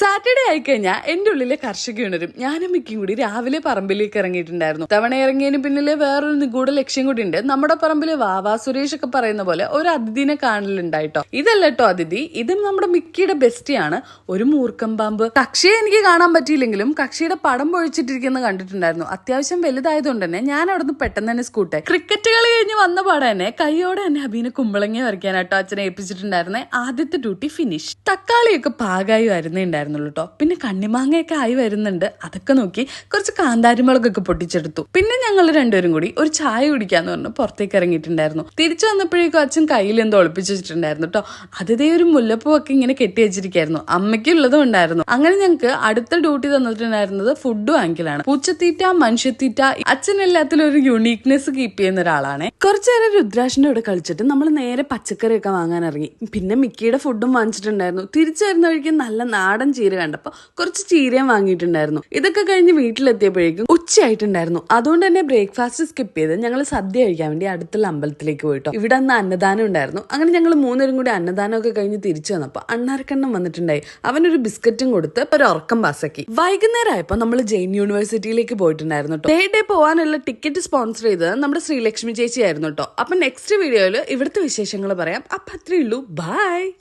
Saturday ആയിക്കഴിഞ്ഞാൽ എന്റെ ഉള്ളിലെ കർഷക ഉണരും. ഞാനും മിക്കും കൂടി രാവിലെ പറമ്പിലേക്ക് ഇറങ്ങിയിട്ടുണ്ടായിരുന്നു. തവണ ഇറങ്ങിയതിന് പിന്നിലെ വേറൊരു നിഗൂഢ ലക്ഷ്യം കൂടി ഉണ്ട്. നമ്മുടെ പറമ്പില് വാവാ സുരേഷ് ഒക്കെ പറയുന്ന പോലെ ഒരു അതിഥിനെ കാണലുണ്ടായിട്ടോ. ഇതല്ല കേട്ടോ അതിഥി, ഇതും നമ്മുടെ മിക്കിയുടെ ബെസ്റ്റിയാണ്. ഒരു മൂർക്കം പാമ്പ്. കക്ഷിയെ എനിക്ക് കാണാൻ പറ്റിയില്ലെങ്കിലും കക്ഷിയുടെ പടം പൊഴിച്ചിട്ടിരിക്കുന്ന കണ്ടിട്ടുണ്ടായിരുന്നു. അത്യാവശ്യം വലുതായതുകൊണ്ട് തന്നെ ഞാൻ അവിടുന്ന് പെട്ടെന്ന് തന്നെ സ്കൂട്ടെ ക്രിക്കറ്റ് കളി കഴിഞ്ഞ് വന്ന പാടെ തന്നെ കൈയോടെ തന്നെ അബീനെ കുമ്പളങ്ങ വരയ്ക്കാനായിട്ടോ അച്ഛനെ ഏൽപ്പിച്ചിട്ടുണ്ടായിരുന്നേ. ആദ്യത്തെ ഡ്യൂട്ടി ഫിനിഷ്. തക്കാളിയൊക്കെ പാകായി വരുന്നുണ്ടായിരുന്നു ട്ടോ. പിന്നെ കണ്ണിമാങ്ങയൊക്കെ ആയി വരുന്നുണ്ട്. അതൊക്കെ നോക്കി കുറച്ച് കാന്താരിമുളകൊക്കെ പൊട്ടിച്ചെടുത്തു. പിന്നെ ഞങ്ങൾ രണ്ടുപേരും കൂടി ഒരു ചായ കുടിക്കാന്ന് പറഞ്ഞു പുറത്തേക്ക് ഇറങ്ങിയിട്ടുണ്ടായിരുന്നു. തിരിച്ചു വന്നപ്പോഴേക്കും അച്ഛൻ കയ്യിൽ എന്തോ ഒളിപ്പിച്ചു വെച്ചിട്ടുണ്ടായിരുന്നു കേട്ടോ. അതേ ഒരു മുല്ലപ്പൂവൊക്കെ ഇങ്ങനെ കെട്ടി വെച്ചിരിക്കായിരുന്നു. അമ്മയ്ക്കുള്ളതും ഉണ്ടായിരുന്നു. അങ്ങനെ ഞങ്ങൾക്ക് അടുത്ത ഡ്യൂട്ടി തന്നിട്ടുണ്ടായിരുന്നത് ഫുഡ് വാങ്ങിക്കലാണ്. പൂച്ചത്തീറ്റ, മനുഷ്യത്തീറ്റ. അച്ഛൻ എല്ലാത്തിലും ഒരു യുണീക്നെസ് കീപ്പ് ചെയ്യുന്ന ഒരാളാണ്. കുറച്ചേരം രുദ്രാഷിന്റെ കൂടെ കളിച്ചിട്ട് നമ്മൾ നേരെ പച്ചക്കറിയൊക്കെ വാങ്ങാൻ ഇറങ്ങി. പിന്നെ മിക്കിയുടെ ഫുഡും വാങ്ങിച്ചിട്ടുണ്ടായിരുന്നു. തിരിച്ചു വരുന്ന വഴിക്ക് നല്ല നാടൻ ചീര കണ്ടപ്പോ കുറച്ച് ചീരയും വാങ്ങിയിട്ടുണ്ടായിരുന്നു. ഇതൊക്കെ കഴിഞ്ഞ് വീട്ടിലെത്തിയപ്പോഴേക്കും ഉച്ചയായിട്ടുണ്ടായിരുന്നു. അതുകൊണ്ട് തന്നെ ബ്രേക്ക്ഫാസ്റ്റ് സ്കിപ്പ് ചെയ്ത് ഞങ്ങൾ സദ്യ കഴിക്കാൻ വേണ്ടി അടുത്തുള്ള അമ്പലത്തിലേക്ക് പോയിട്ടോ. ഇവിടെ അന്ന് അന്നദാനം ഉണ്ടായിരുന്നു. അങ്ങനെ ഞങ്ങൾ മൂന്നുപേരും കൂടി അന്നദാനമൊക്കെ കഴിഞ്ഞ് തിരിച്ചു വന്നപ്പോ അണ്ണാരക്കണ്ണം വന്നിട്ടുണ്ടായി. അവനൊരു ബിസ്ക്കറ്റും കൊടുത്ത് ഒരു ഉറക്കം പാസാക്കി. വൈകുന്നേരം ആയപ്പോ നമ്മൾ ജെയിൻ യൂണിവേഴ്സിറ്റിയിലേക്ക് പോയിട്ടുണ്ടായിരുന്നു കേട്ടോ. ഡേ പോവാനുള്ള ടിക്കറ്റ് സ്പോൺസർ ചെയ്തത് നമ്മുടെ ശ്രീലക്ഷ്മി ചേച്ചി ആയിരുന്നു കേട്ടോ. അപ്പൊ നെക്സ്റ്റ് വീഡിയോയിൽ ഇവിടുത്തെ വിശേഷങ്ങൾ പറയാം. അപ്പൊ അത്രേ ഉള്ളൂ. ബൈ.